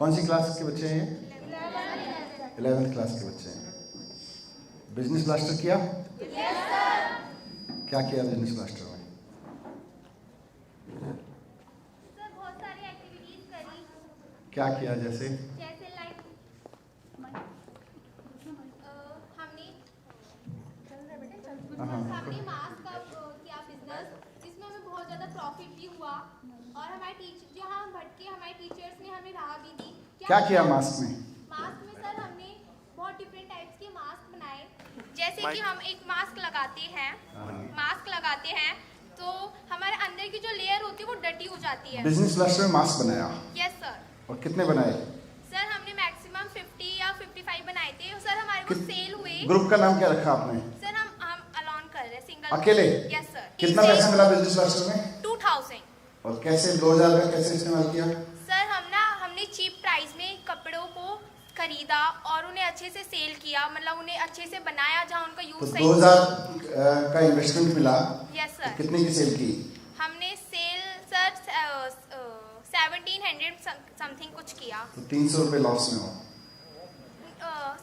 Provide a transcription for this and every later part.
कौन सी क्लास के बच्चे हैं? 11th क्लास के बच्चे हैं। बिजनेस ब्लास्टर किया? क्या किया बिजनेस ब्लास्टर में? सर बहुत सारी एक्टिविटीज करी। क्या किया? जैसे लाइक हमने मास्क का किया बिजनेस, जिसमें हमें बहुत ज़्यादा प्रॉफिट भी हुआ और हमारे टीचर जहाँ हम भटके हमारे टीचर्स ने हमें राह भी दी। क्या किया मास्क में? मास्क में सर हमने बहुत डिफरेंट टाइप्स के मास्क बनाए। जैसे कि हम एक मास्क लगाते हैं तो हमारे अंदर की जो लेयर होती है वो डटी हो जाती है। बिजनेस ब्लास्टर में मास्क बनाया? Yes sir. और कितने बनाए? सर हमने मैक्सिमम 50 या 55 बनाए थे। सर हमारे को सेल हुए। ग्रुप का नाम क्या रखा आपने? सर हम अलोन कर रहे हैं, सिंगल अकेले? Yes sir. कितना पैसा मिला बिजनेस ब्लास्टर में? 2000। और कैसे 2000 का कैसे इस्तेमाल किया? सर हमने चीप प्राइस में कपड़ों को खरीदा और उन्हें अच्छे से सेल किया, मतलब उन्हें अच्छे से बनाया जहाँ उनका तो यूज 2000 का इन्वेस्टमेंट मिला। Yes sir. कितने की सेल की? हमने सेल सर 1700 समथिंग कुछ किया। तो 300 रुपए लॉस में हो।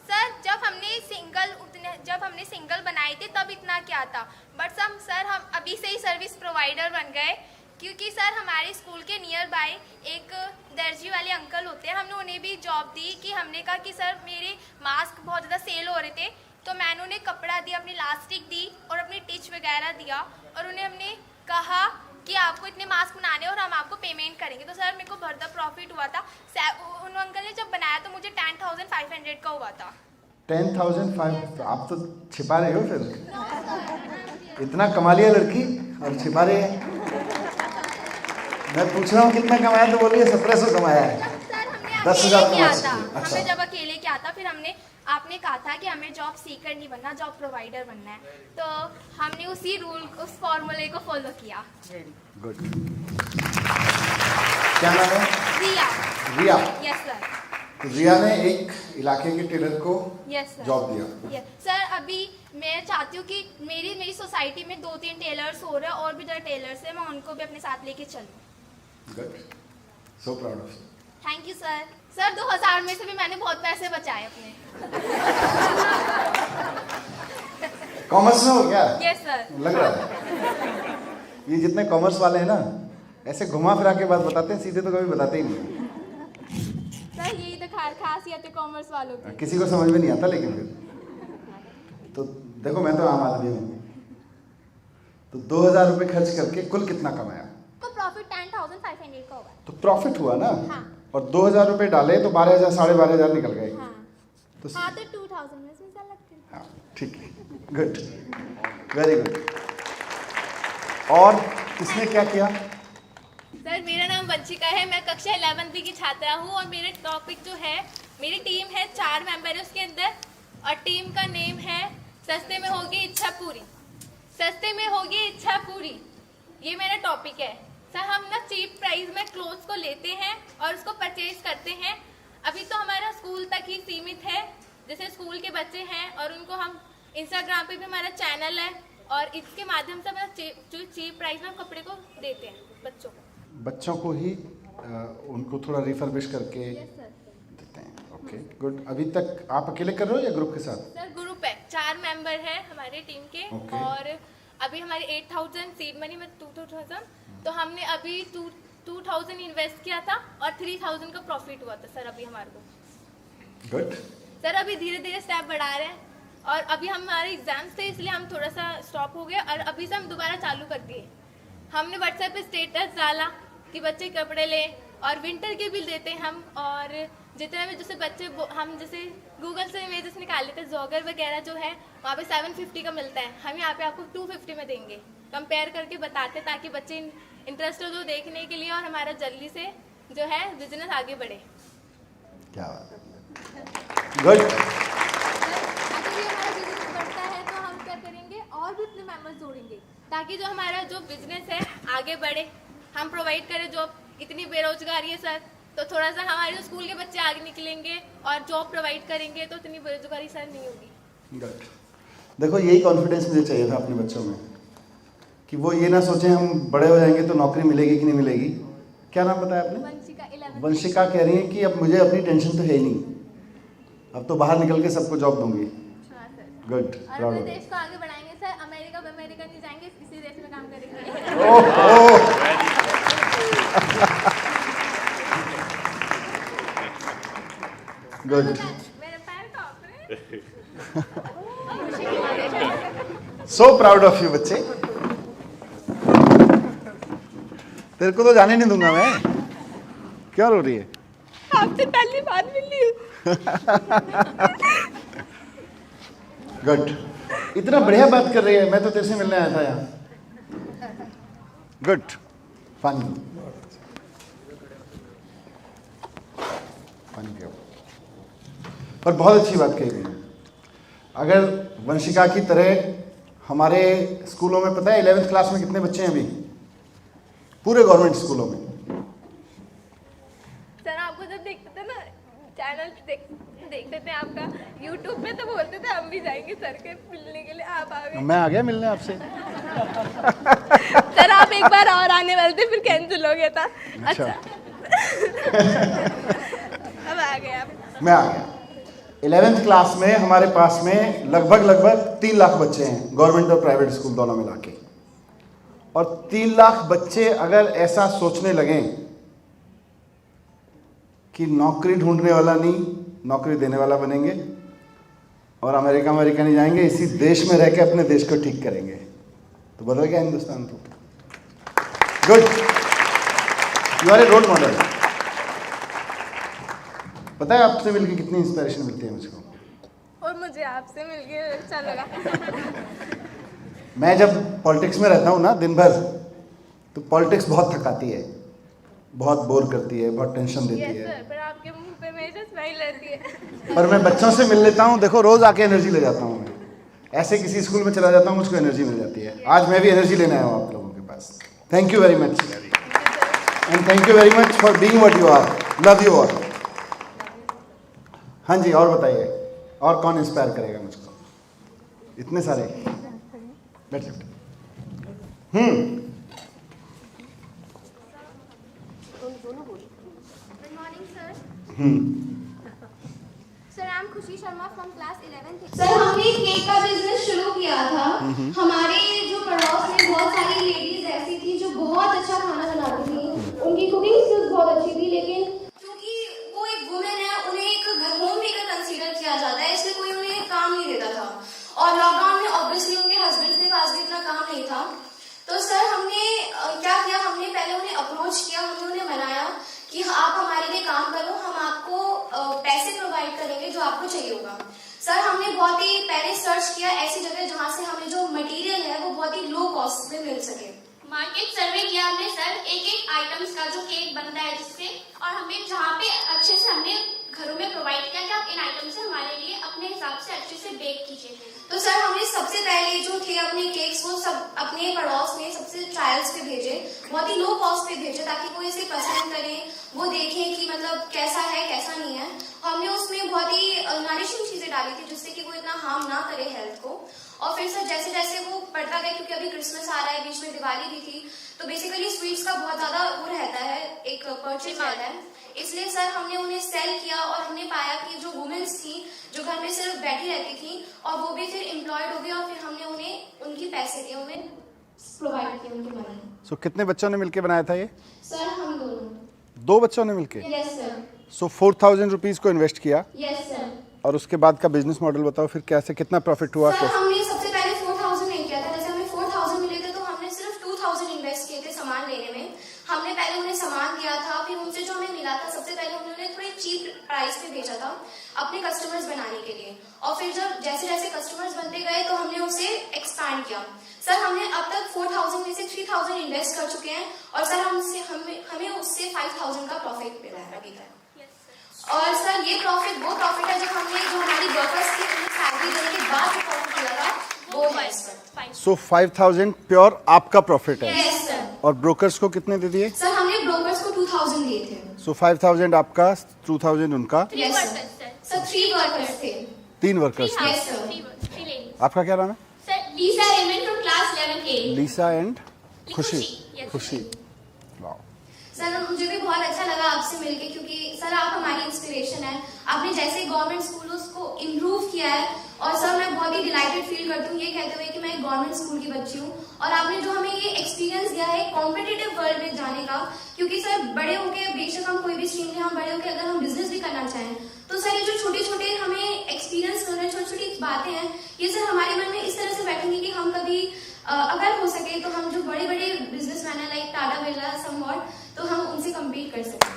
सर जब हमने सिंगल बनाए थे तब इतना क्या था, बट सर हम अभी से ही सर्विस प्रोवाइडर बन गए, क्योंकि सर हमारे स्कूल के नियर बाय एक दर्जी वाले अंकल होते हैं, हमने उन्हें भी जॉब दी कि हमने कहा कि सर मेरे मास्क बहुत ज़्यादा सेल हो रहे थे, तो मैंने उन्हें कपड़ा दिया, अपनी इलास्टिक दी और अपनी टिच वगैरह दिया और उन्हें हमने कहा कि आपको इतने मास्क बनाने और हम आपको पेमेंट करेंगे। तो सर मेरे को बहुत प्रॉफिट हुआ था। उन अंकल ने जब बनाया तो मुझे 10,500 का हुआ था। 10,500? तो आप तो छिपा रहे हो फिर। इतना कमा लिया लड़की और छिपा रही है। मैं पूछ रहा हूँ कितना कमाया, तो बोलिए 1700 कमाया है। 10,000 कमा सकते हैं। अच्छा। हमें जब अकेले क्या था, फिर आपने कहा था कि हमें जॉब सीकर नहीं बनना, जॉब प्रोवाइडर बनना है, तो हमने उसी रूल उस फॉर्मूले को फॉलो किया। गुड। क्या नाम है? रिया। Yes sir. तो रिया ने एक इलाके के टेलर को यस सर जॉब दिया। सर अभी मैं चाहती हूँ कि मेरी सोसाइटी में 2-3 टेलर्स हो रहे हैं और भी ज़्यादा टेलर्स हैं, मैं उनको भी अपने साथ लेके चलूँ। Good. So proud of you. Thank you sir. Sir 2000 में से भी मैंने बहुत पैसे बचाए अपने। कॉमर्स में हो क्या? Yes sir. लग रहा है ये जितने कॉमर्स वाले हैं ना, ऐसे घुमा फिरा के बात बताते हैं, सीधे तो कभी बताते ही नहीं। सर यही तो खासियत है कॉमर्स वालों की। किसी को समझ में नहीं आता, लेकिन फिर तो देखो, मैं तो आम आदमी हूँ। तो 2000 रुपए खर्च करके कुल कितना कमाया? तो प्रॉफिट 10,500 का होगा। तो प्रॉफिट हुआ ना। हाँ। और 2000 रुपए डाले तो 12,000 12,500 निकल गए। हाँ। तो 2000 में से लगते हैं। हाँ, ठीक है। Good, very good. और किसने क्या किया? सर मेरा नाम वंशिका है, मैं कक्षा 11वीं की छात्रा हूँ और मेरे टॉपिक जो है, मेरी टीम है 4 मेंबर है उसके अंदर, और टीम का नेम है सस्ते में होगी इच्छा पूरी। सस्ते में होगी इच्छा पूरी, ये मेरा टॉपिक है। सर हम ना चीप प्राइस में क्लोथ्स को लेते हैं और उसको परचेज करते हैं। अभी तो हमारा स्कूल तक ही सीमित है, जैसे स्कूल के बच्चे हैं और उनको हम इंस्टाग्राम पे भी हमारा चैनल है और इसके माध्यम से हमारा चीप प्राइस में हम कपड़े को देते हैं बच्चों को ही उनको थोड़ा रिफर्बिश करके देते हैं। Okay, good. अभी तक आप अकेले कर रहे हो या ग्रुप के साथ? सर ग्रुप है, 4 मेंबर हैं हमारे टीम के। और अभी हमारे 8,000 सीड मनी में 2,000, तो हमने अभी 2,000 इन्वेस्ट किया था और 3,000 का प्रॉफिट हुआ था सर अभी हमारे को। गुड। सर अभी धीरे धीरे स्टेप बढ़ा रहे हैं और अभी हमारे एग्जाम्स थे इसलिए हम थोड़ा सा स्टॉप हो गए और अभी से हम दोबारा चालू कर दिए। हमने व्हाट्सएप पे स्टेटस डाला कि बच्चे कपड़े लें और विंटर के भी देते हैं हम, और जितने भी जैसे बच्चे हम जैसे गूगल से इमेजेस निकाल लेते हैं, जॉगर वगैरह जो है वहाँ पे 750 का मिलता है, हम यहाँ पे आपको 250 में देंगे, कंपेयर करके बताते ताकि बच्चे इंटरेस्ट हो जो देखने के लिए और हमारा जल्दी से जो है बिजनेस आगे बढ़े। क्या बात है, गुड। अगर भी हमारा बिजनेस बढ़ता है तो हम क्या करेंगे और भी अपने मेंबर्स जोड़ेंगे ताकि जो हमारा जो बिजनेस है आगे बढ़े, हम प्रोवाइड करें जॉब। इतनी बेरोजगारी है सर, तो थोड़ा सा हमारे जो स्कूल के बच्चे आगे निकलेंगे और जॉब प्रोवाइड करेंगे तो इतनी बेरोजगारी सर नहीं होगी। गुड। देखो यही कॉन्फिडेंस मुझे चाहिए था अपने बच्चों में, कि वो ये ना सोचें हम बड़े हो जाएंगे तो नौकरी मिलेगी कि नहीं मिलेगी। क्या नाम बताया आपने? वंशिका कह रही है कि अब मुझे अपनी टेंशन तो है ही नहीं, अब तो बाहर निकल के सबको जॉब दूंगी। हाँ सर। गुड, और प्राउड अपने ऑफ। देश को आगे बढ़ाएंगे सर, अमेरिका नहीं जाएंगे, इसी देश में काम करेंगे। गुड, मेरे पैर कांप रहे हैं। सो प्राउड ऑफ यू बच्चे। तेरे को तो जाने नहीं दूंगा मैं। क्या रो रही है? आपसे पहली बार मिली हूँ। गुड, इतना बढ़िया बात कर रही है, मैं तो तेरे से मिलने आया था यहाँ। गुड, पानी पानी पियो। और बहुत अच्छी बात कही गई। अगर वंशिका की तरह हमारे स्कूलों में, पता है 11th क्लास में कितने बच्चे हैं अभी पूरे गवर्नमेंट स्कूलों में? सर आपको जब देखते थे ना, चैनल देखते थे आपका यूट्यूब पे, तो बोलते थे हम भी जाएंगे सर के मिलने के लिए, आप आ गए। मैं आ गया मिलने आपसे। सर आप एक बार और आने वाले थे, फिर कैंसिल हो गया था। अच्छा। अब आ गए आप। मैं आ गया। 11th क्लास में हमारे पास में लगभग 3 लाख बच्चे हैं, गवर्नमेंट और प्राइवेट स्कूल दोनों मिला के। और 3 लाख बच्चे अगर ऐसा सोचने लगें कि नौकरी ढूंढने वाला नहीं, नौकरी देने वाला बनेंगे, और अमेरिका नहीं जाएंगे, इसी देश में रह के अपने देश को ठीक करेंगे, तो बदल गया हिंदुस्तान को। Good, you are a role model. पता है आपसे मिलके कितनी इंस्पिरेशन मिलती है मुझको। और मुझे आपसे मिलके अच्छा लगा। मैं जब पॉलिटिक्स में रहता हूँ ना दिन भर, तो पॉलिटिक्स बहुत थकाती है, बहुत बोर करती है, बहुत टेंशन देती यस है। सर, पर आपके मुंह पे हमेशा स्माइल रहती है। पर मैं बच्चों से मिल लेता हूँ, देखो रोज आके एनर्जी ले जाता हूँ मैं। ऐसे किसी स्कूल में चला जाता हूँ, मुझको एनर्जी मिल जाती है। आज मैं भी एनर्जी लेने आया हूँ आप लोगों के पास। Thank you very much, and thank you very much for being what you are. Love you all. हाँ जी, और बताइए, और कौन इंस्पायर करेगा मुझको? इतने सारे। बैठ जाओ। Good morning, sir. Sir, I am Khushi Sharma from class 11th. Sir हमने केक का बिजनेस शुरू किया था। हमारे जो पड़ोस में बहुत सारी लेडीज ऐसी थी जो बहुत अच्छा खाना बनाती थी, उनकी कुकिंग स्किल्स बहुत अच्छी थी, लेकिन क्योंकि वो एक वुमेन है, उन्हें एक होम मेकर कंसीडर किया जाता है, इसलिए कोई उन्हें काम नहीं देता था। और लॉकडाउन में ऑब्वियसली उनके हस्बैंड के पास भी इतना काम नहीं था। तो सर हमने क्या किया, हमने पहले उन्हें अप्रोच किया, हमने उन्हें मनाया कि आप हमारे लिए काम करो, हम आपको पैसे प्रोवाइड करेंगे जो आपको चाहिए होगा। सर हमने बहुत ही पहले सर्च किया ऐसी जगह जहाँ से हमें जो मटेरियल है वो बहुत ही लो कॉस्ट में मिल सके। मार्केट सर्वे किया हमने सर, एक आइटम्स का जो केक बनता है जिससे, और हमें जहाँ पे अच्छे से हमने घरों में प्रोवाइड किया कि आप इन आइटम से हमारे लिए अपने हिसाब से अच्छे से बेक कीजिए। तो सर हमने सबसे पहले जो थे अपने केक्स वो सब अपने पड़ोस में सबसे ट्रायल्स पे भेजे, बहुत ही लो कॉस्ट पे भेजे, ताकि वो इसे पसंद करें, वो देखें कि मतलब कैसा है कैसा नहीं है। हमने उसमें बहुत ही नरिशिंग चीजें डाली थी जिससे कि वो इतना हार्म ना करे हेल्थ को। और फिर सर जैसे जैसे वो बढ़ता गया, क्योंकि अभी क्रिसमस आ रहा है, बीच में दिवाली भी थी, तो बेसिकली स्वीट्स का बहुत ज्यादा वो रहता है, एक परचेज रहता है, इसलिए सर हमने उन्हें सेल किया और हमने पाया कि जो वुमेन्स थी जो घर में सिर्फ बैठी रहती थी और वो भी फिर एम्प्लॉयड हो गई, और फिर हमने उन्हें उनकी पैसे दिए, उन्हें प्रोवाइड किए उनकी मनी। सो कितने बच्चों ने मिलके बनाया था ये? सर हम दोनों। 2 बच्चों ने मिलके? Yes sir. सो 4000 रुपीज़ को इन्वेस्ट किया, यस सर। और उसके बाद का बिजनेस मॉडल बताओ फिर, कैसे कितना प्रॉफिट हुआ? सर हमने सबसे पहले 4000 नहीं किया था, जैसे हमें 4000 मिले थे तो हमने सिर्फ 2000 इन्वेस्ट किए थे सामान लेने में। हमने पहले उन्हें सामान दिया था, फिर उनसे जो हमें मिला था सबसे पहले उन्होंने थोड़े चीप प्राइस पे भेजा था अपने कस्टमर्स बनाने के लिए, और फिर जब जैसे जैसे कस्टमर्स बनते गए तो हमने उसे एक्सपैंड किया। सर हमने अब तक 4000 में से 3000 इन्वेस्ट कर चुके हैं, और सर हमें उससे 5000 का प्रॉफिट मिला है अभी तक। और सर ये प्रॉफिट वो प्रॉफिट है जब हमने जो हमारी वर्कर्स की उन्हें सैलरी देने के बाद जो प्रॉफिट मिला था वो है इस वक्त। सो 5000 प्योर आपका प्रॉफिट है। Yes sir. और ब्रोकर्स को कितने दे दिए? सर हमने ब्रोकर्स को 2000 दिए थे। सो 5000 आपका, 2000 उनका। Yes sir. सर 3 वर्कर्स थे। 3 वर्कर्स थे। Yes sir. आपका क्या नाम है? सर लीसा रेमंड फ्रॉम क्लास 11 के। लीसा एंड खुशी। Yes. खुशी, वाह। सर मुझे भी बहुत अच्छा लगा आपसे मिलके, क्योंकि सर आप हमारी इंस्पिरेशन है। आपने जैसे गवर्नमेंट स्कूल उसको इम्प्रूव किया है, और सर मैं बहुत ही डिलाइटेड फील करती हूँ ये कहते हुए कि मैं एक गवर्नमेंट स्कूल की बच्ची हूँ, और आपने जो हमें ये एक्सपीरियंस दिया है कॉम्पिटिटिव वर्ल्ड में जाने का। क्योंकि सर बड़े होके बेशक हम कोई भी स्ट्रीम में, हम बड़े होके अगर हम बिजनेस भी करना चाहें, तो सर ये जो छोटे छोटे हमें एक्सपीरियंस हो रहे हैं, छोटी छोटी बातें हैं, ये सर हमारे मन में इस तरह से बैठेंगे कि हम कभी अगर हो सके तो हम जो बड़े बड़े बिजनेसमैन है लाइक टाटा बिरला समवॉट, तो हम उनसे कम्पीट कर सकें।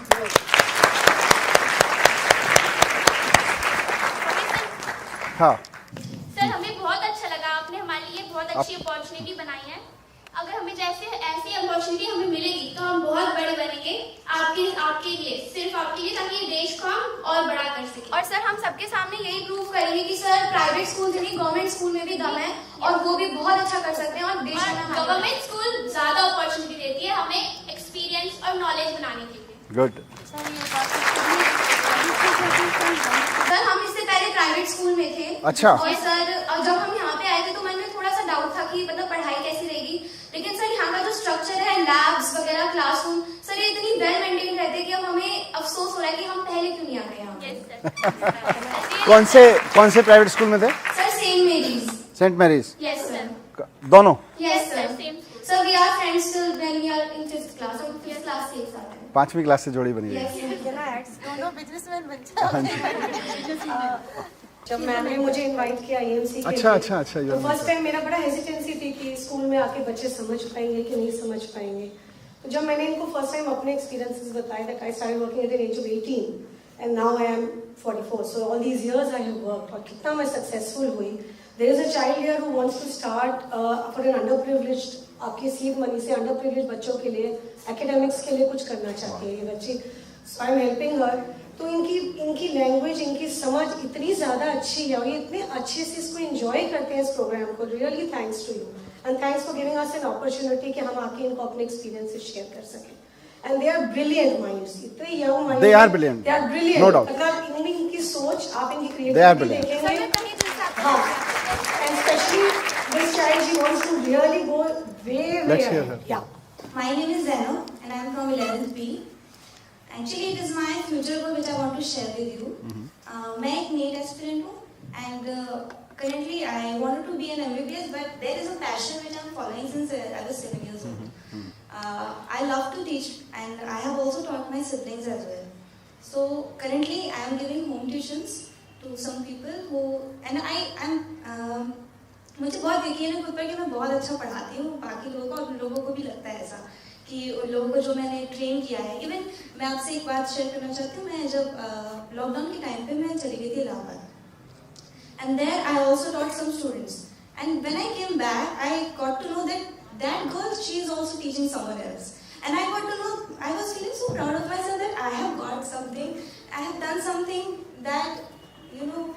हाँ सर हमें बहुत अच्छा लगा, आपने हमारे लिए बहुत अच्छी अपॉर्चुनिटी बनाई है। अगर हमें जैसे ऐसी अपॉर्चुनिटी हमें मिलेगी तो हम बहुत बड़े बनेंगे आपके लिए, सिर्फ आपके लिए, ताकि देश को हम और बड़ा कर सकें। और सर हम सबके सामने यही प्रूव करेंगे कि सर प्राइवेट स्कूल नहीं गवर्नमेंट स्कूल में भी दम है, और वो भी बहुत अच्छा कर सकते हैं, और देश में गवर्नमेंट स्कूल ज्यादा अपॉर्चुनिटी देती है हमें एक्सपीरियंस और नॉलेज बनाने के लिए। गुड। सर हम इससे पहले प्राइवेट स्कूल में थे। अच्छा। और सर जब हम यहाँ पे आए थे तो मन में थोड़ा सा डाउट था कि मतलब पढ़ाई कैसी रहेगी, लेकिन सर यहाँ का जो स्ट्रक्चर है, लैब्स वगैरह, क्लासरूम, सर ये इतनी वेल मेंटेन रहते हैं कि अब हमें अफसोस हो रहा है कि हम पहले क्यों नहीं आ गए यहाँ पे। Yes, sir. कौन से प्राइवेट स्कूल में थे? Sir Saint Mary's. Saint Mary's. Yes sir. दोनों? Yes sir. Same school. Sir we are friends till when we are in 5th class, हम 5th क्लास से एक साथ हैं। 5वीं क्लास से जोड़ी बनी है। यस दोनों बिजनेसमैन बन जाओ। जब मैम ने मुझे इनवाइट किया आईएमसी के अच्छा, लिए, अच्छा, अच्छा, तो फर्स्ट टाइम मेरा बड़ा हेजिटेंसी थी कि स्कूल में आके बच्चे समझ पाएंगे कि नहीं समझ पाएंगे। तो जब मैंने इनको फर्स्ट टाइम अपने एक्सपीरियंसेस बताए, that I started working at the age of 18 and now I am 44, so all these years I have worked, और कितना मैं सक्सेसफुल हुई। There is a child here who wants to start for an underprivileged, आपके seed money से underprivileged बच्चों के लिए academics के लिए कुछ करना चाहती है ये बच्ची, सो आई एम हेल्पिंग हर। तो इनकी लैंग्वेज, इनकी समझ इतनी ज़्यादा अच्छी है, और ये इतने अच्छे से इसको एंजॉय करते हैं इस प्रोग्राम को। Really thanks to you, and thanks for giving us an opportunity कि हम आके इनको अपने एक्सपीरियंसेस शेयर कर सकें। And they are brilliant minds, इतने young mind, They are brilliant. They are brilliant, No doubt. मतलब इनकी सोच, आप इनकी They are क्रिएटिविटी brilliant. देखेंगे। हाँ, and specially this child, she wants to really go way Let's hear her. या। My name is Zeno and I am from 11th B. Actually, it is my future goal which I want to share with you. मैं एक NEET aspirant हूँ and currently I wanted to be an MBBS, but there is a passion which I am following since I was 7 years old. I love to teach and I have also taught my siblings as well. So currently I am giving home tuitions to some people who, and I am मुझे बहुत यकीन है खुद पर कि मैं बहुत अच्छा पढ़ाती हूँ बाकी लोगों को, और उन लोगों को भी लगता है ऐसा कि उन लोगों को जो मैंने ट्रेन किया है। इवन मैं आपसे एक बात शेयर करना चाहती हूँ, मैं जब लॉकडाउन के टाइम पे मैं चली गई थी Allahabad, and there I also taught some students, and when I came back I got to know that girl, she is also teaching someone else, and I got to know, I was feeling so proud of myself that I have got something, I have done something that you know,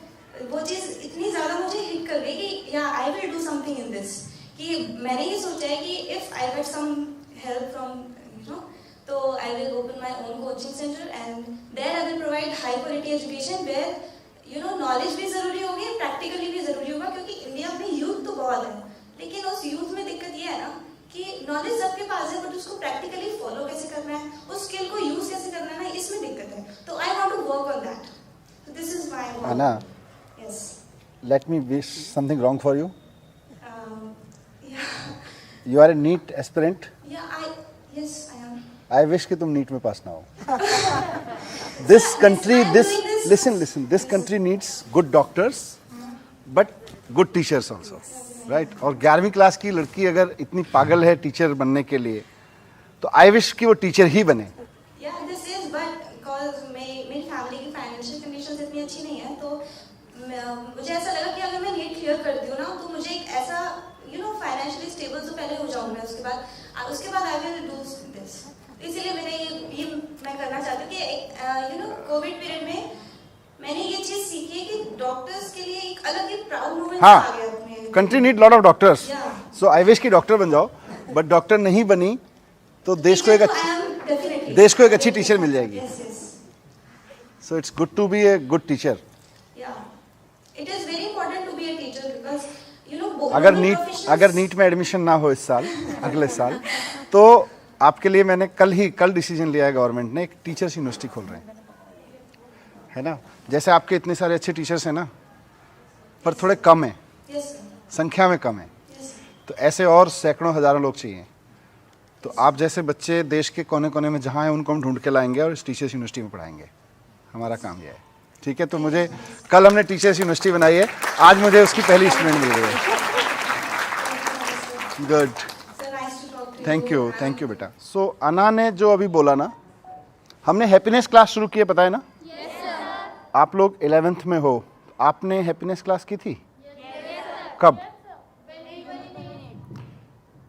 वो चीज़ इतनी ज़्यादा मुझे hit कर गई कि या I will do something in this, कि मैंने ये सोचा है कि if I get some help from you know, तो I will open my own coaching centre and there I will provide high quality education where you know knowledge भी ज़रूरी होगी, प्रैक्टिकली भी ज़रूरी होगा, क्योंकि इंडिया में यूथ तो बहुत है, लेकिन उस यूथ में दिक्कत ये है ना कि नॉलेज सबके पास है, बट उसको प्रैक्टिकली फॉलो कैसे करना है, उस स्किल को यूज़ कैसे करना है, इसमें दिक्कत है। तो I want to work on that, so this is my goal. Anna, Yes. let me wish something wrong for you. Yeah. You are a NEET aspirant. Yeah, yes, I am. I wish कि तुम NEET में पास ना हो. This country, listen. This country needs good doctors, but good teachers also, right? और 11वीं class की लड़की अगर इतनी पागल है टीचर बनने के लिए, तो I wish कि वो टीचर ही बने. Yeah, this is, but because मेरी फैमिली की फाइनेंशियल कंडीशंस इतनी अच्छी नहीं है, तो मुझे ऐसा लगा कि अगर मैं नीट क्लियर करती हूँ ना, तो मुझे एक ऐसा यू नो फाइनेंशियली स्टेबल तो पहले हो जाऊँ मैं, उसके बाद आई विल डू दिस। इसीलिए मैंने ये मैं करना चाहती हूँ कि यू नो कोविड पीरियड में मैंने ये चीज़ सीखी है कि डॉक्टर्स के लिए एक अलग ही प्राउड मोमेंट आ गया अपने। Country need lot of doctors, Yeah. So I wish कि डॉक्टर बन जाओ, बट डॉक्टर नहीं बनी तो देश को एक अच्छी टीचर मिल जाएगी. Yes, yes. So it's good to be a good teacher. Yeah. It is very important to be a teacher because you know अगर नीट में एडमिशन ना हो इस साल, अगले साल, तो आपके लिए मैंने कल डिसीजन लिया है, गवर्नमेंट ने एक टीचर्स यूनिवर्सिटी खोल रहे हैं, है ना। जैसे आपके इतने सारे अच्छे टीचर्स हैं ना, पर थोड़े कम हैं, Yes, sir. संख्या में कम है, Yes, sir. तो ऐसे और सैकड़ों हज़ारों लोग चाहिए। तो आप जैसे बच्चे देश के कोने कोने में जहाँ हैं उनको हम ढूंढ के लाएंगे और इस टीचर्स यूनिवर्सिटी में पढ़ाएंगे। हमारा काम यह है, ठीक है। तो मुझे कल हमने टीचर्स यूनिवर्सिटी बनाई है, आज मुझे उसकी पहली स्टूडेंट मिल गई है। Good, Sir, nice to talk to you. Thank you बेटा। सो अना ने जो अभी बोला ना, हमने हैप्पीनेस क्लास शुरू की है, पता है ना। आप लोग 11th में हो, आपने हैप्पीनेस क्लास की थी? कब?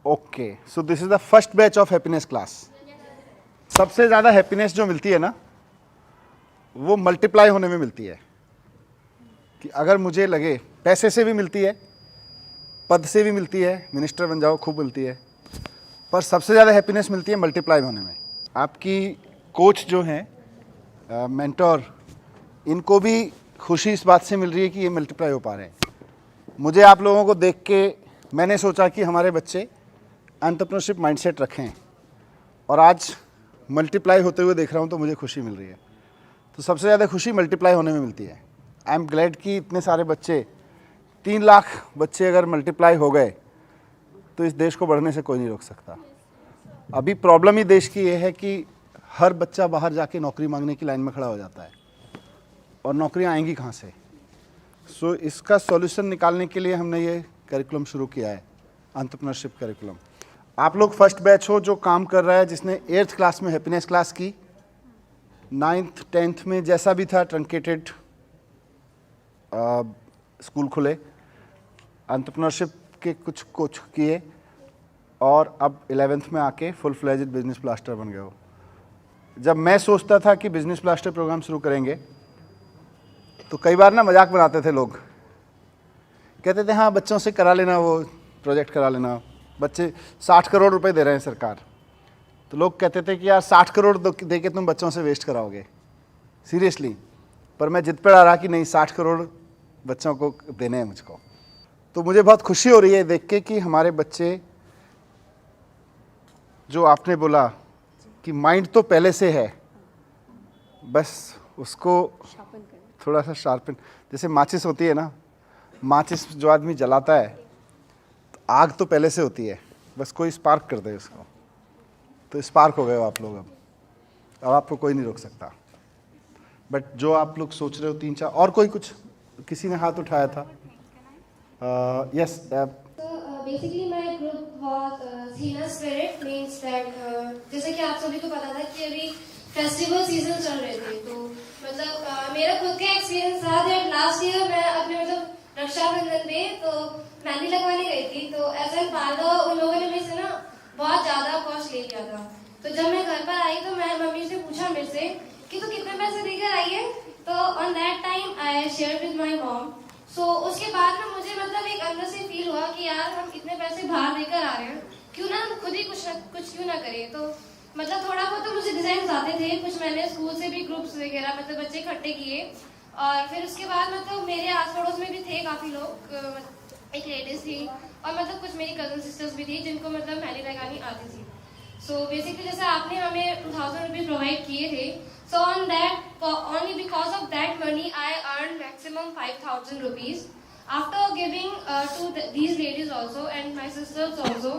Okay, so this is the first batch of happiness class. सबसे ज़्यादा हैप्पीनेस जो मिलती है ना, वो मल्टीप्लाई होने में मिलती है। कि अगर मुझे लगे, पैसे से भी मिलती है, पद से भी मिलती है, मिनिस्टर बन जाओ खूब मिलती है, पर सबसे ज़्यादा हैप्पीनेस मिलती है मल्टीप्लाई होने में। आपकी कोच जो हैं, मेंटोर, इनको भी खुशी इस बात से मिल रही है कि ये मल्टीप्लाई हो पा रहे हैं। मुझे आप लोगों को देख के मैंने सोचा कि हमारे बच्चे एंटरप्रेन्योरशिप माइंडसेट रखें, और आज मल्टीप्लाई होते हुए देख रहा हूँ तो मुझे खुशी मिल रही है। तो सबसे ज़्यादा खुशी मल्टीप्लाई होने में मिलती है। आई एम ग्लैड कि इतने सारे बच्चे, 3 लाख बच्चे अगर मल्टीप्लाई हो गए तो इस देश को बढ़ने से कोई नहीं रोक सकता। अभी प्रॉब्लम ही देश की ये है कि हर बच्चा बाहर जाके नौकरी मांगने की लाइन में खड़ा हो जाता है, और नौकरियां आएंगी कहाँ से। सो इसका सॉल्यूशन निकालने के लिए हमने ये करिकुलम शुरू किया है, एंटरप्रेन्योरशिप करिकुलम। आप लोग फर्स्ट बैच हो जो काम कर रहा है, जिसने 8th क्लास में हैप्पीनेस क्लास की, 9th 10th में जैसा भी था ट्रंकेटेड स्कूल खुले, एंटरप्रेन्योरशिप के कुछ कोच किए, और अब 11th में आके फुल फ्लेज्ड बिजनेस ब्लास्टर बन गए हो। जब मैं सोचता था कि बिजनेस ब्लास्टर प्रोग्राम शुरू करेंगे, तो कई बार ना मजाक बनाते थे लोग, कहते थे हाँ बच्चों से करा लेना, वो प्रोजेक्ट करा लेना, बच्चे 60 करोड़ रुपए दे रहे हैं सरकार। तो लोग कहते थे कि यार 60 करोड़ दे के तुम बच्चों से वेस्ट कराओगे, सीरियसली। पर मैं जिद पर आ रहा कि नहीं, 60 करोड़ बच्चों को देने हैं मुझको। तो मुझे बहुत खुशी हो रही है देख के कि हमारे बच्चे, जो आपने बोला कि माइंड तो पहले से है, बस उसको थोड़ा सा शार्पन, जैसे माचिस होती है ना, माचिस जो आदमी जलाता है तो आग तो पहले से होती है, बस कोई स्पार्क कर दे उसको, तो स्पार्क हो गए हो आप लोग। अब आपको कोई नहीं रोक सकता। बट जो आप लोग सोच रहे हो 3-4 और कोई कुछ, किसी ने हाथ उठाया था। Yes, basically my group was senior spirit, means that जैसे कि आप सभी को पता था कि अभी फेस्टिवल सीजन चल रहे थे, तो मतलब मेरा खुद का एक्सपीरियंस था दैट लास्ट ईयर मैं अपने मतलब रक्षाबंधन पे तो मेहंदी लगवाने गई थी, तो ऐसा फायदा उन लोगों ने मेरे से ना बहुत ज्यादा कॉस्ट ले लिया था। तो जब मैं घर पर आई तो मैं मम्मी से पूछा मेरे से कि तू कितने पैसे देकर आई है, तो on that time I share with my mom. So उसके बाद में मुझे मतलब एक अंदर से फील हुआ कि यार हम इतने पैसे बाहर देकर आ रहे हैं, क्यों ना हम खुद ही कुछ क्यों ना करें। तो मतलब थोड़ा बहुत तो मुझे डिजाइन आते थे, कुछ मैंने स्कूल से भी ग्रुप्स वगैरह मतलब बच्चे इकट्ठे किए, और फिर उसके बाद मतलब मेरे आस पड़ोस में भी थे काफी लोग, एक लेडीज थी और मतलब कुछ मेरी कजन सिस्टर्स भी थी जिनको मतलब मेहंदी लगानी आती थी। सो बेसिकली जैसे आपने हमें 2000 रुपीज प्रोवाइड किए थे, so on that only because of that money I earned maximum 5000 rupees after giving to these ladies also and my sisters also.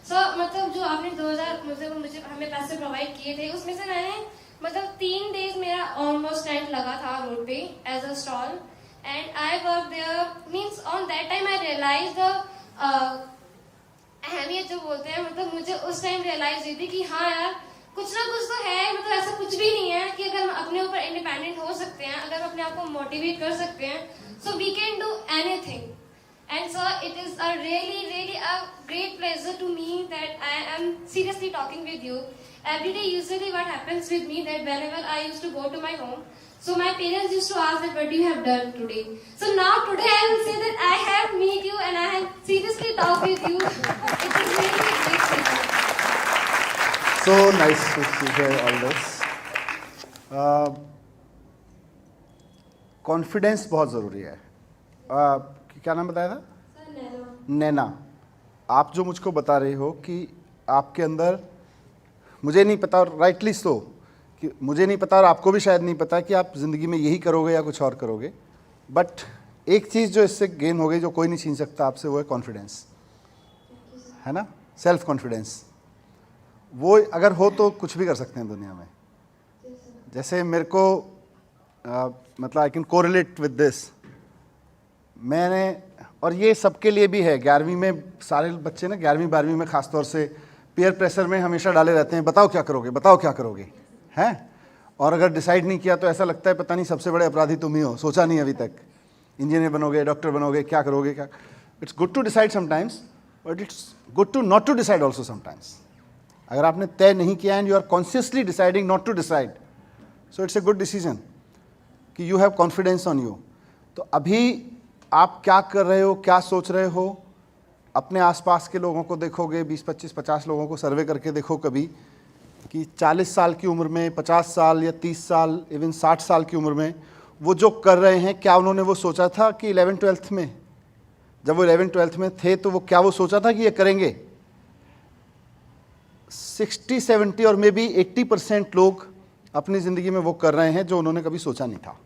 So मतलब जो आपने 2000 मतलब मुझे हमें पैसे प्रोवाइड किए थे, उसमें से मैंने मतलब 3 डेज मेरा ऑलमोस्ट टेंट लगा था रोड पे as a stall, and I worked there. Means on that time I realized the अहमियत जो बोलते हैं, मतलब मुझे उस टाइम रियलाइज हुई थी कि हाँ यार कुछ ना कुछ तो है, मतलब ऐसा कुछ भी नहीं है कि अगर हम अपने ऊपर इंडिपेंडेंट हो सकते हैं, अगर हम अपने आप को मोटिवेट कर सकते हैं, so we can do anything. And so it is a really a great pleasure to me that I am seriously talking with you. Every day usually what happens with me that whenever I used to go to my home, so my parents used to ask that what you have done today. So now today I will say that I have meet you and I have seriously talked with you. It is really a great pleasure. So nice to hear all this. Confidence बहुत ज़रूरी है। क्या नाम बताया था? Sir नैना। आप जो मुझको बता रही हो कि आपके अंदर मुझे नहीं पता, और राइटली सो, कि मुझे नहीं पता और आपको भी शायद नहीं पता कि आप ज़िंदगी में यही करोगे या कुछ और करोगे, बट एक चीज़ जो इससे गेन हो गई, जो कोई नहीं छीन सकता आपसे, वो है कॉन्फिडेंस, है ना, सेल्फ कॉन्फिडेंस। वो अगर हो तो कुछ भी कर सकते हैं दुनिया में। जैसे मेरे को मतलब I can correlate with this, मैंने, और ये सबके लिए भी है, 11वीं में सारे बच्चे ना 11वीं 12वीं में ख़ास तौर से पीयर प्रेशर में हमेशा डाले रहते हैं, बताओ क्या करोगे, बताओ क्या करोगे, हैं, और अगर डिसाइड नहीं किया तो ऐसा लगता है पता नहीं सबसे बड़े अपराधी तुम ही हो, सोचा नहीं अभी तक, इंजीनियर बनोगे, डॉक्टर बनोगे, क्या करोगे, क्या। It's good to decide sometimes, but it's good to not to decide also sometimes. अगर आपने तय नहीं किया and you are consciously deciding not to decide, so it's a good decision कि you have confidence on you. तो अभी आप क्या कर रहे हो, क्या सोच रहे हो, अपने आसपास के लोगों को देखोगे, 20, 25, 50 लोगों को सर्वे करके देखो कभी, कि 40 साल की उम्र में, 50 साल या 30 साल, इवन 60 साल की उम्र में वो जो कर रहे हैं, क्या उन्होंने वो सोचा था कि 11th-12th में, जब वो 11th-12th में थे तो वो क्या वो सोचा था कि ये करेंगे। 60, 70 और मे बी 80% लोग अपनी ज़िंदगी में वो कर रहे हैं जो उन्होंने कभी सोचा नहीं था,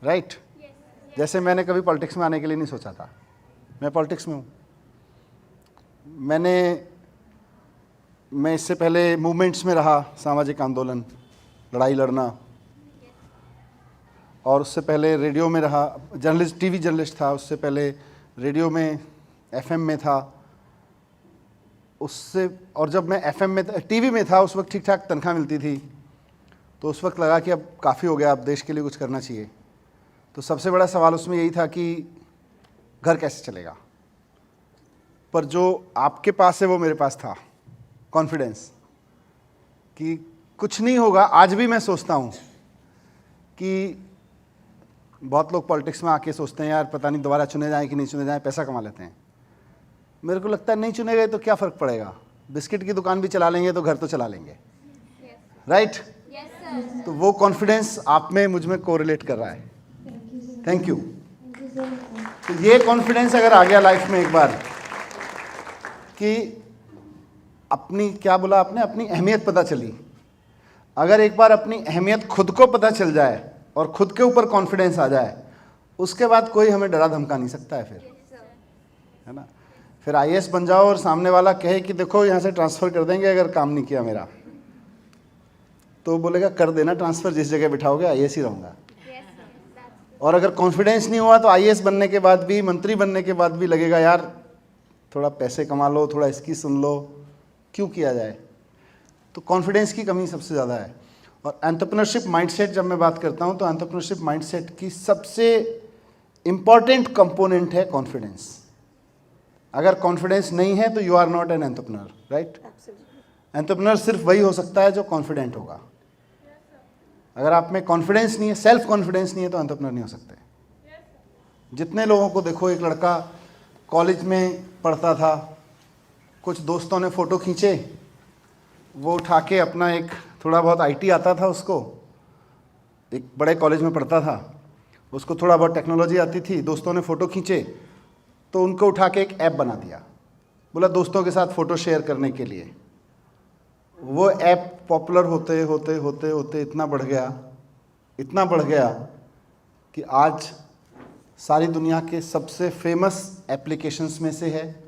राइट। जैसे मैंने कभी पॉलिटिक्स में आने के लिए नहीं सोचा था, मैं पॉलिटिक्स में हूँ। मैं इससे पहले मूवमेंट्स में रहा, सामाजिक आंदोलन, लड़ाई लड़ना, और उससे पहले रेडियो में रहा, जर्नलिस्ट, टीवी जर्नलिस्ट था, उससे पहले रेडियो में, एफएम में था, उससे, और जब मैं एफएम में, टीवी में था, उस वक्त ठीक ठाक तनख्वाह मिलती थी, तो उस वक्त लगा कि अब काफ़ी हो गया, अब देश के लिए कुछ करना चाहिए। तो सबसे बड़ा सवाल उसमें यही था कि घर कैसे चलेगा, पर जो आपके पास है वो मेरे पास था, कॉन्फिडेंस कि कुछ नहीं होगा। आज भी मैं सोचता हूँ कि बहुत लोग पॉलिटिक्स में आके सोचते हैं यार पता नहीं दोबारा चुने जाएं कि नहीं चुने जाएं, पैसा कमा लेते हैं। मेरे को लगता है नहीं चुने गए तो क्या फ़र्क पड़ेगा, बिस्किट की दुकान भी चला लेंगे तो घर तो चला लेंगे, राइट। तो वो कॉन्फिडेंस आप में, मुझ में कोरिलेट कर रहा है। Thank you. तो ये कॉन्फिडेंस अगर आ गया लाइफ में एक बार कि अपनी, क्या बोला आपने, अपनी अहमियत पता चली, अगर एक बार अपनी अहमियत खुद को पता चल जाए और खुद के ऊपर कॉन्फिडेंस आ जाए, उसके बाद कोई हमें डरा धमका नहीं सकता है फिर, है ना। फिर आईएएस बन जाओ और सामने वाला कहे कि देखो यहाँ से ट्रांसफ़र कर देंगे अगर काम नहीं किया मेरा, तो बोलेगा कर देना ट्रांसफ़र, जिस जगह बिठाओगे आईएएस ही रहूँगा। और अगर कॉन्फिडेंस नहीं हुआ तो आईएएस बनने के बाद भी, मंत्री बनने के बाद भी लगेगा यार थोड़ा पैसे कमा लो, थोड़ा इसकी सुन लो, क्यों किया जाए। तो कॉन्फिडेंस की कमी सबसे ज़्यादा है। और एंटरप्रेन्योरशिप माइंडसेट जब मैं बात करता हूँ तो एंटरप्रेन्योरशिप माइंडसेट की सबसे इम्पॉर्टेंट कंपोनेंट है कॉन्फिडेंस। अगर कॉन्फिडेंस नहीं है तो you are not an entrepreneur, right. Entrepreneur सिर्फ वही हो सकता है जो कॉन्फिडेंट होगा। अगर आप में कॉन्फिडेंस नहीं है, सेल्फ कॉन्फिडेंस नहीं है, तो एंटरप्रेन्योर नहीं हो सकते। जितने लोगों को देखो, एक लड़का कॉलेज में पढ़ता था, कुछ दोस्तों ने फ़ोटो खींचे, वो उठा के अपना, एक थोड़ा बहुत आईटी आता था उसको, एक बड़े कॉलेज में पढ़ता था, उसको थोड़ा बहुत टेक्नोलॉजी आती थी, दोस्तों ने फ़ोटो खींचे तो उनको उठा के एक ऐप बना दिया, बोला दोस्तों के साथ फ़ोटो शेयर करने के लिए। वो ऐप पॉपुलर होते होते होते होते इतना बढ़ गया कि आज सारी दुनिया के सबसे फेमस एप्लीकेशंस में से है,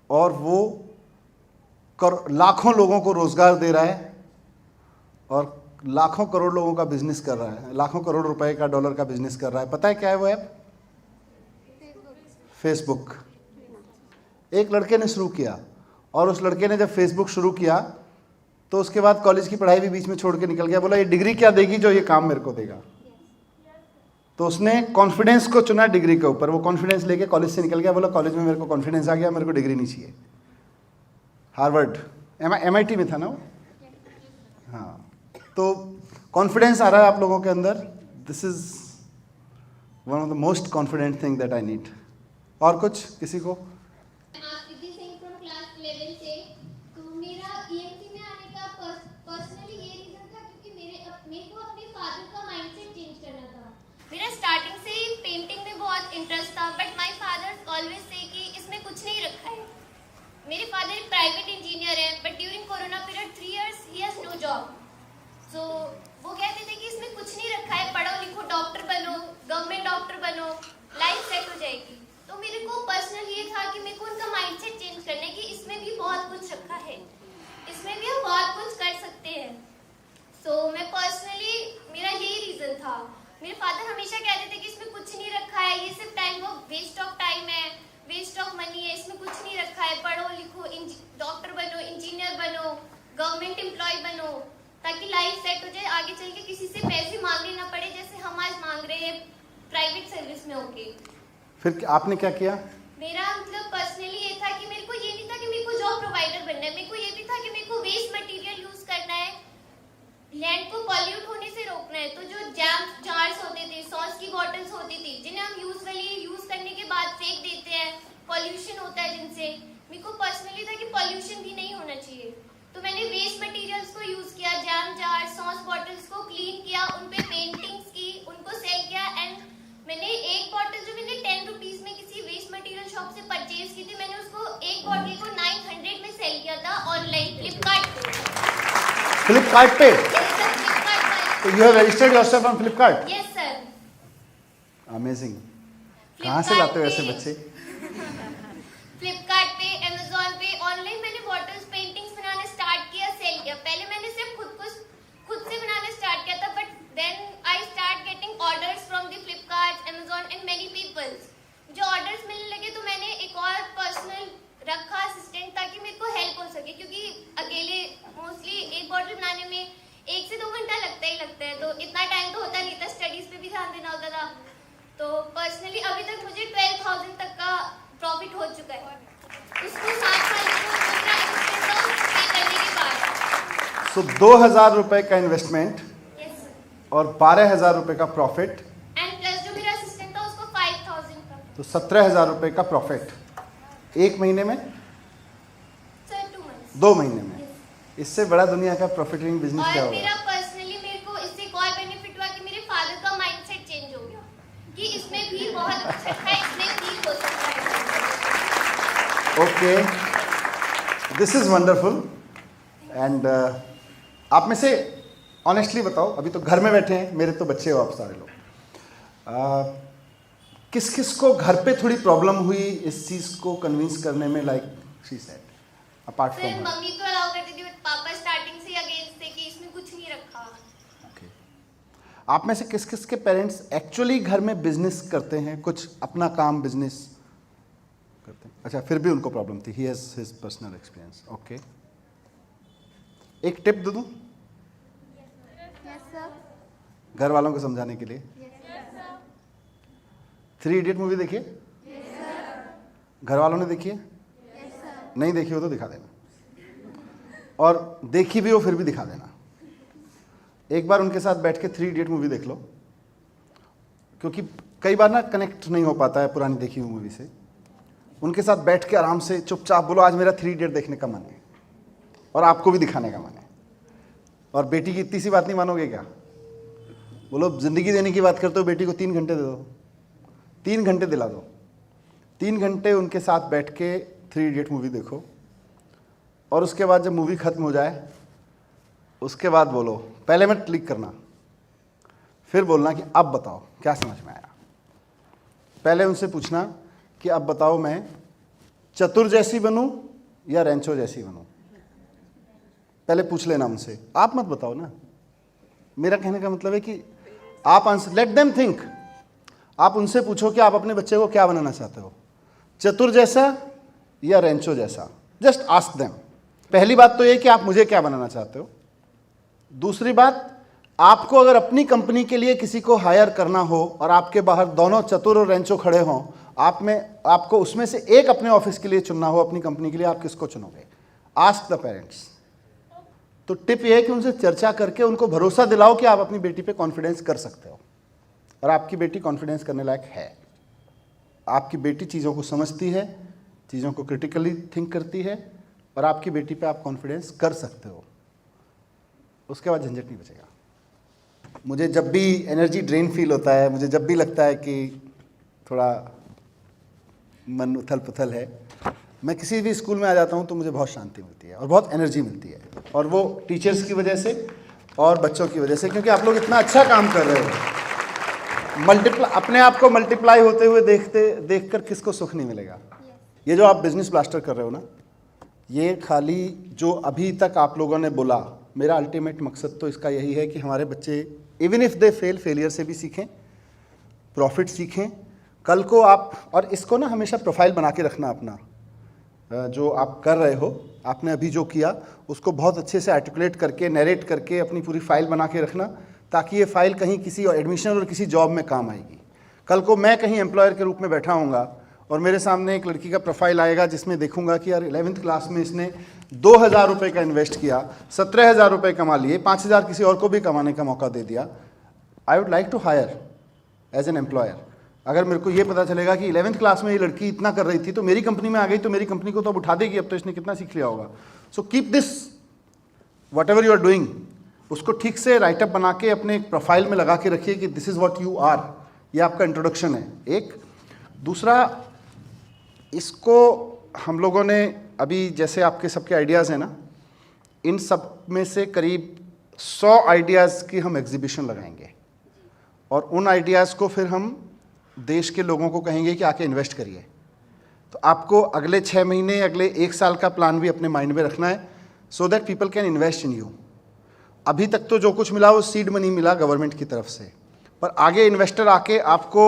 और वो लाखों लोगों को रोज़गार दे रहा है और लाखों करोड़ लोगों का बिजनेस कर रहा है, लाखों करोड़ रुपए का, डॉलर का बिजनेस कर रहा है। पता है क्या है वो ऐप? फेसबुक। एक लड़के ने शुरू किया, और उस लड़के ने जब फेसबुक शुरू किया तो उसके बाद कॉलेज की पढ़ाई भी बीच में छोड़ के निकल गया, बोला ये डिग्री क्या देगी जो ये काम मेरे को देगा। तो उसने कॉन्फिडेंस को चुना डिग्री के ऊपर, वो कॉन्फिडेंस लेके कॉलेज से निकल गया, बोला कॉलेज में मेरे को कॉन्फिडेंस आ गया, मेरे को डिग्री नहीं चाहिए। हार्वर्ड, MIT में था ना वो, हाँ। तो कॉन्फिडेंस आ रहा है आप लोगों के अंदर, this is one of the most confident thing that I need. और कुछ किसी को? मेरा स्टार्टिंग से ही पेंटिंग में बहुत इंटरेस्ट था, but my father always say कि इसमें कुछ नहीं रखा है। मेरे फादर प्राइवेट इंजीनियर है, but during corona period 3 years he has no job. So वो कहते थे कि इसमें कुछ नहीं रखा है, पढ़ो लिखो डॉक्टर बनो, गवर्नमेंट डॉक्टर बनो, लाइफ सेट हो जाएगी। तो मेरे को पर्सनल ये था कि मेरे को उनका माइंडसेट चेंज करना है कि इसमें भी बहुत कुछ रखा है, इसमें भी हम बहुत कुछ कर सकते हैं। सो मैं पर्सनली, मेरा यही रीजन था। मेरे फादर हमेशा कहते थे कि इसमें कुछ नहीं रखा है, ये सिर्फ टाइम, वो वेस्ट ऑफ टाइम है, वेस्ट ऑफ मनी है, इसमें कुछ नहीं रखा है, पढ़ो लिखो, डॉक्टर बनो, इंजीनियर बनो, गवर्नमेंट एम्प्लॉय बनो, ताकि लाइफ सेट हो जाए, आगे चल के किसी से पैसे मांगने ना पड़े जैसे हम आज मांग रहे हैं प्राइवेट सर्विस में होके। फिर आपने क्या किया? मेरा मतलब पर्सनली ये था कि मेरे को ये नहीं था कि मेरे को जॉब प्रोवाइडर बनना है, मेरे को ये भी था कि मेरे को वेस्ट मटेरियल यूज करना है, लैंड को पॉल्यूट होने से रोकना है। तो जो जैम जार्स होते थे, सॉस की बॉटल्स होती थी, जिन्हें हम यूजुअली यूज करने के बाद फेंक देते हैं, पॉल्यूशन होता है जिनसे, मेरे को पर्सनली था कि पॉल्यूशन भी नहीं होना चाहिए। तो मैंने वेस्ट मटेरियल्स को यूज किया, जैम जार, सॉस बॉटल्स को क्लीन किया, उन पे पेंटिंग्स की, उनको सेल किया। एंड मैंने एक बॉटल जो मैंने 10 रुपीज में किसी वेस्ट मटेरियल शॉप से परचेज की थी, मैंने उसको एक बॉटल को 900 में सेल किया था ऑनलाइन फ्लिपकार्ट पे। फ्लिपकार्ट पे? फ्लिपकार्ट पर। तो you have registered yourself on Flipkart? Yes sir. Amazing. कहाँ से लाते हो ऐसे बच्चे? फ्लिपकार्ट पे, अमेज़न पे, ऑनलाइन मैंने बॉटल्स, पेंटिंग्स बनाना स्टार्ट किया, सेल किया। पहले मैंने सिर्फ खुद से बनाना स्टार्ट किया था, but then I start getting orders from the Flipkart, Amazon and many peoples. जो ऑर्डर्स मिलने लगे तो मैंने एक और पर्सनल रखा असिस्टेंट, ताकि मेरे को हेल्प हो सके, क्योंकि अकेले मोस्टली एक बॉटल बनाने में 1 से 2 घंटा लगता है, तो इतना टाइम तो होता नहीं था, स्टडीज पे भी ध्यान देना होता था। तो पर्सनली अभी तक मुझे 12,000 तक का प्रॉफिट हो चुका है, उसको 7 साल पे करने के बाद। सो 2,000 रुपए का इन्वेस्टमेंट यस और 12,000 रुपए का प्रॉफिट, एंड प्लस जो मेरा असिस्टेंट था उसको 5,000 का। तो 17,000 रुपए का प्रॉफिट एक महीने में, सर 2 मंथ्स, 2 महीने में। इससे बड़ा दुनिया का प्रॉफिटिंग बिजनेस क्या और होगा? मेरा पर्सनली मेरे को इससे एक और बेनिफिट हुआ कि मेरे फादर का माइंडसेट चेंज हो गया कि इसमें भी बहुत कुछ रखा है, इसमें भी हो सकता है। Okay, this is wonderful. And आप में से ऑनेस्टली बताओ, अभी तो घर में बैठे हैं, मेरे तो बच्चे हो आप सारे लोग, किस किस को घर पे थोड़ी प्रॉब्लम हुई इस चीज़ को कन्विंस करने में, like she said, apart sir from? Mummy तो अलाउ करती थी, बट पापा स्टार्टिंग से अगेंस्ट थे कि इसमें कुछ नहीं रखा। ओके, आप में से किस किस के पेरेंट्स एक्चुअली घर में बिजनेस करते हैं, कुछ अपना काम बिजनेस करते हैं? अच्छा, फिर भी उनको प्रॉब्लम थी, he has his personal experience. Okay, एक टिप दे दूं घर वालों को समझाने के लिए? 3 इडियट मूवी देखिए? घर वालों ने देखी है? नहीं देखी हो तो दिखा देना, और देखी भी हो फिर भी दिखा देना। एक बार उनके साथ बैठ के 3 इडियट मूवी देख लो, क्योंकि कई बार ना कनेक्ट नहीं हो पाता है पुरानी देखी हुई मूवी से। उनके साथ बैठ के आराम से चुपचाप बोलो आज मेरा 3 इडियट देखने का मन है, और आपको भी दिखाने का मन है। और बेटी की इतनी सी बात नहीं मानोगे क्या? बोलो ज़िंदगी देने की बात करते हो, बेटी को 3 घंटे दे दो, 3 घंटे दिला दो, 3 घंटे उनके साथ बैठ के 3 इडियट मूवी देखो, और उसके बाद जब मूवी ख़त्म हो जाए उसके बाद बोलो, पहले मत क्लिक करना, फिर बोलना कि अब बताओ क्या समझ में आया। पहले उनसे पूछना कि अब बताओ मैं चतुर जैसी बनूं या रेंचो जैसी बनूं? पहले पूछ लेना उनसे, आप मत बताओ ना। मेरा कहने का मतलब है कि आप आंसर, लेट देम थिंक। आप उनसे पूछो कि आप अपने बच्चे को क्या बनाना चाहते हो, चतुर जैसा या रेंचो जैसा? Just ask them. पहली बात तो ये कि आप मुझे क्या बनाना चाहते हो। दूसरी बात, आपको अगर अपनी कंपनी के लिए किसी को हायर करना हो और आपके बाहर दोनों चतुर और रेंचो खड़े हों, आपको उसमें से एक अपने ऑफिस के लिए चुनना हो, अपनी कंपनी के लिए, आप किसको चुनोगे? Ask the parents. तो टिप ये है कि उनसे चर्चा करके उनको भरोसा दिलाओ कि आप अपनी बेटी पे कॉन्फिडेंस कर सकते हो, और आपकी बेटी कॉन्फिडेंस करने लायक है। आपकी बेटी चीज़ों को समझती है, चीज़ों को क्रिटिकली थिंक करती है, और आपकी बेटी पे आप कॉन्फिडेंस कर सकते हो। उसके बाद झंझट नहीं बचेगा। मुझे जब भी एनर्जी ड्रेन फील होता है, मुझे जब भी लगता है कि थोड़ा मन उथल पुथल है, मैं किसी भी स्कूल में आ जाता हूँ तो मुझे बहुत शांति मिलती है और बहुत एनर्जी मिलती है, और वो टीचर्स की वजह से और बच्चों की वजह से, क्योंकि आप लोग इतना अच्छा काम कर रहे हो। अपने आप को मल्टीप्लाई होते हुए देखकर किसको सुख नहीं मिलेगा। ये जो आप बिजनेस ब्लास्टर कर रहे हो ना, ये खाली जो अभी तक आप लोगों ने बोला, मेरा अल्टीमेट मकसद तो इसका यही है कि हमारे बच्चे इवन इफ दे फेलियर से भी सीखें, प्रॉफिट सीखें। कल को आप, और इसको ना हमेशा प्रोफाइल बना के रखना अपना, जो आप कर रहे हो, आपने अभी जो किया उसको बहुत अच्छे से आर्टिकुलेट करके, नरेट करके अपनी पूरी फाइल बना के रखना, ताकि ये फाइल कहीं किसी एडमिशन और किसी जॉब में काम आएगी। कल को मैं कहीं एम्प्लॉयर के रूप में बैठा हूँगा और मेरे सामने एक लड़की का प्रोफाइल आएगा जिसमें देखूंगा कि यार 11th क्लास में इसने 2,000 रुपये का इन्वेस्ट किया, 17,000 रुपये कमा लिए, 5,000 किसी और को भी कमाने का मौका दे दिया। I would like to hire as an employer. अगर मेरे को ये पता चलेगा कि 11th क्लास में ये लड़की इतना कर रही थी तो मेरी कंपनी में आ गई, तो मेरी कंपनी को तो अब उठा देगी, अब तो इसने कितना सीख लिया होगा। So keep this, whatever you are doing, उसको ठीक से राइटअप बना के अपने एक प्रोफाइल में लगा के रखिए कि this is what you are. ये आपका इंट्रोडक्शन है एक। दूसरा, इसको हम लोगों ने अभी, जैसे आपके सबके आइडियाज़ हैं ना, इन सब में से करीब 100 आइडियाज़ की हम एग्जीबिशन लगाएंगे, और उन आइडियाज़ को फिर हम देश के लोगों को कहेंगे कि आके इन्वेस्ट करिए। तो आपको अगले 6 महीने, अगले 1 साल का प्लान भी अपने माइंड में रखना है, so that people can invest in you. अभी तक तो जो कुछ मिला वो सीड मनी मिला गवर्नमेंट की तरफ से, पर आगे इन्वेस्टर आके आपको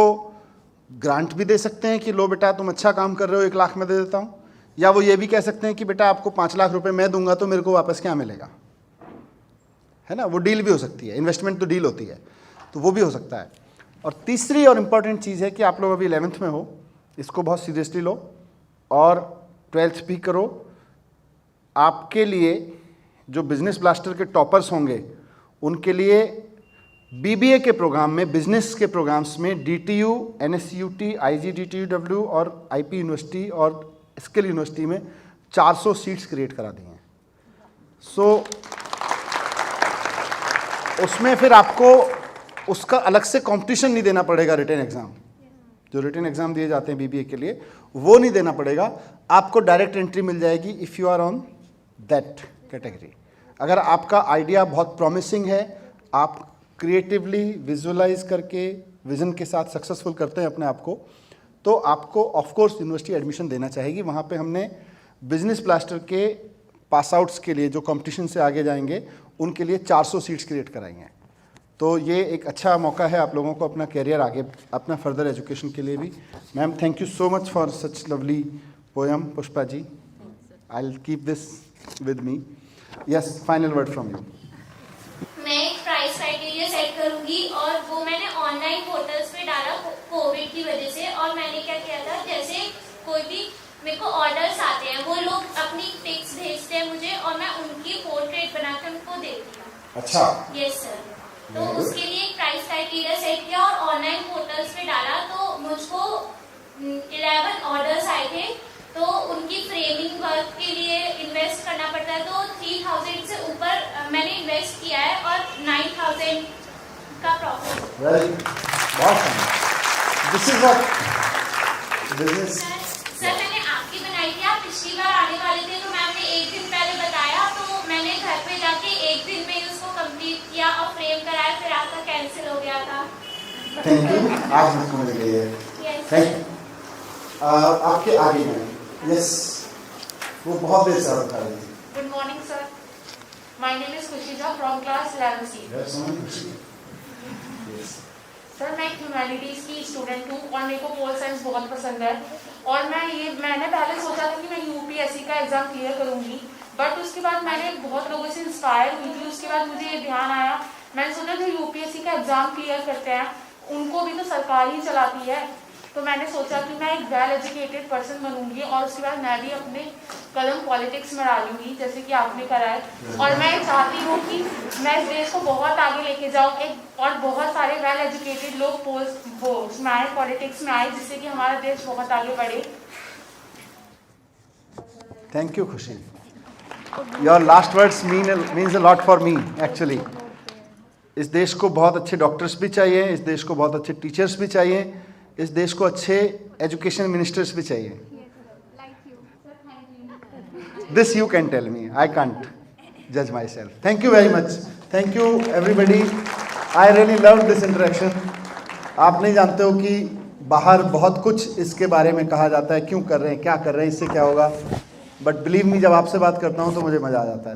ग्रांट भी दे सकते हैं कि लो बेटा तुम अच्छा काम कर रहे हो, 1 लाख में दे देता हूँ, या वो ये भी कह सकते हैं कि बेटा आपको 5 लाख रुपए मैं दूंगा तो मेरे को वापस क्या मिलेगा, है ना। वो डील भी हो सकती है, इन्वेस्टमेंट तो डील होती है, तो वो भी हो सकता है। और तीसरी और इम्पॉर्टेंट चीज़ है कि आप लोग अभी 11th में हो, इसको बहुत सीरियसली लो और 12th भी करो। आपके लिए जो बिजनेस ब्लास्टर के टॉपर्स होंगे उनके लिए बीबीए के प्रोग्राम में, बिजनेस के प्रोग्राम्स में DTU, NSUT, IGDTUW और IP यूनिवर्सिटी और स्किल यूनिवर्सिटी में 400 सीट्स क्रिएट करा दी हैं। सो उसमें फिर आपको उसका अलग से कंपटीशन नहीं देना पड़ेगा। रिटन एग्ज़ाम, जो रिटन एग्ज़ाम दिए जाते हैं बीबीए के लिए, वो नहीं देना पड़ेगा। आपको डायरेक्ट एंट्री मिल जाएगी if you are on that category. अगर आपका आइडिया बहुत प्रॉमिसिंग है, आप क्रिएटिवली विजुअलाइज करके विज़न के साथ सक्सेसफुल करते हैं अपने आप को, तो आपको ऑफ कोर्स यूनिवर्सिटी एडमिशन देना चाहेगी। वहाँ पे हमने बिजनेस ब्लास्टर के पास आउट्स के लिए जो कंपटीशन से आगे जाएंगे उनके लिए 400 सीट्स क्रिएट कराई हैं। तो ये एक अच्छा मौका है आप लोगों को अपना कैरियर आगे, अपना फर्दर एजुकेशन के लिए भी। Ma'am, thank you so much for such lovely poem, Pushpa ji. I will keep this with me. Yes, final word from you. मैं एक प्राइस क्राइटेरिया सेट करूंगी, और वो मैंने ऑनलाइन पोर्टल्स पे डाला कोविड की वजह से। और मैंने क्या किया था, जैसे कोई भी मेरे को ऑर्डर्स आते हैं, वो लोग अपनी पिक्स भेजते हैं मुझे और मैं उनकी पोर्ट्रेट बनाकर उनको देती हूँ। अच्छा, यस सर। तो उसके लिए एक प्राइस क्राइटेरिया सेट किया और ऑनलाइन पोर्टल्स पे डाला, तो मुझको 11 ऑर्डर्स आए थे। तो उनकी फ्रेमिंग वर्क के लिए इन्वेस्ट करना पड़ता है, तो 3,000 से ऊपर मैंने इन्वेस्ट किया है और 9,000 का प्रॉफिट। वेरी बहुत। This is what business. Sir, मैंने आपकी बनाई थी, आप पिछली बार आने वाले थे, तो मैम ने 1 दिन पहले बताया, तो मैंने घर पे जाके 1 दिन में ही उसको कंप्लीट किया और फ्रेम कराया, फिर आपका कैंसिल हो गया था। थैंक यू, आज मुझको मिल गई है। Thank you. आपके आगे हैं, यस, वो बहुत देर से बता रही थी। Good morning, sir. My name is Kushija from class 11C. Sir, मैं ह्यूमैनिटीज़ की स्टूडेंट हूँ और मेरे को पोल साइंस बहुत पसंद है। और मैंने पहले सोचा था कि मैं UPSC का एग्ज़ाम क्लियर करूँगी, बट उसके बाद मैंने बहुत लोगों से इंस्पायर हुई थी। उसके बाद मुझे ये ध्यान आया, मैंने सोचा जो UPSC का एग्ज़ाम क्लियर करते हैं उनको भी तो सरकार ही चलाती है। तो मैंने सोचा कि मैं एक वेल एजुकेटेड पर्सन बनूंगी और उसके बाद मैं भी अपने कदम पॉलिटिक्स में डालूंगी, जैसे कि आपने करा है। और मैं चाहती हूँ कि मैं इस देश को बहुत आगे लेके जाऊँ, एक और बहुत सारे वेल एजुकेटेड लोग पोस्ट में आए, पॉलिटिक्स में आए, जिससे कि हमारा देश बहुत आगे बढ़े। थैंक यू खुशी। Your last words means a lot for me actually. इस देश को बहुत अच्छे डॉक्टर्स भी चाहिए, इस देश को बहुत अच्छे टीचर्स भी चाहिए, इस देश को अच्छे एजुकेशन मिनिस्टर्स भी चाहिए। This you can tell me. I can't judge myself. Thank you very much. Thank you everybody. I really loved this interaction. आप नहीं जानते हो कि बाहर बहुत कुछ इसके बारे में कहा जाता है, क्यों कर रहे हैं, क्या कर रहे हैं, इससे क्या होगा, बट बिलीव मी जब आपसे बात करता हूँ तो मुझे मज़ा आ जाता है।